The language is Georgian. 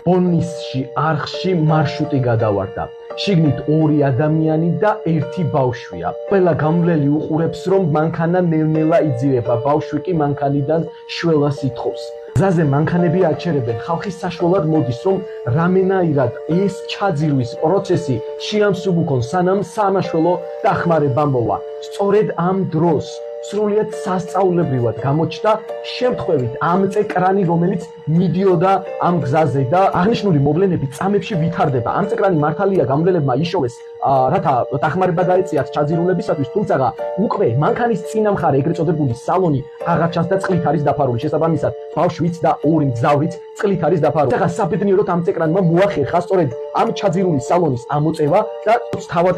ბონისში არხში მარშრუტი გადავარდა. შიგნით 2 ადამიანი და 1 ბავშვია. ყველა გამვლელი უყურებს, რომ მანქანა ნელ-ნელა იძიება. ბავშვი კი მანქანიდან შველას ითხოვს. გზაზე მანქანები აჩერებენ. ხალხი საშუალად მოდის, რომ რამენაირად ეს ჩაძირვის პროცესი შეამსუბუქონ, სანამ სამაშველო დახმარება მოვა. სწორედ ამ დროს სრულიად სასწაულებრივად გამოჩნდა შემთხვევით ამწეკრანი, რომელიც მიდიოდა ამ გზაზე და აღნიშნული მოვლენები წამებში ვითარდება. ამწეკრანი მართალია გამვლელებმა იშოვეს, რათა დახმარება დაეწიათ ჩაძირულებისათვის, თუმცა უკვე მანქანის წინა მხარე, ეგრეთ წოდებული სალონი აღარ ჩანს და წყლით არის დაფარული. შესაბამისად, ბავშვიც და 2 მგზავრიც წყლით არის დაფარული. ახლა საბედნიეროდ ამწეკრანმა მოახერხა სწორედ ამ ჩაძირული სალონის ამოწევა და თავად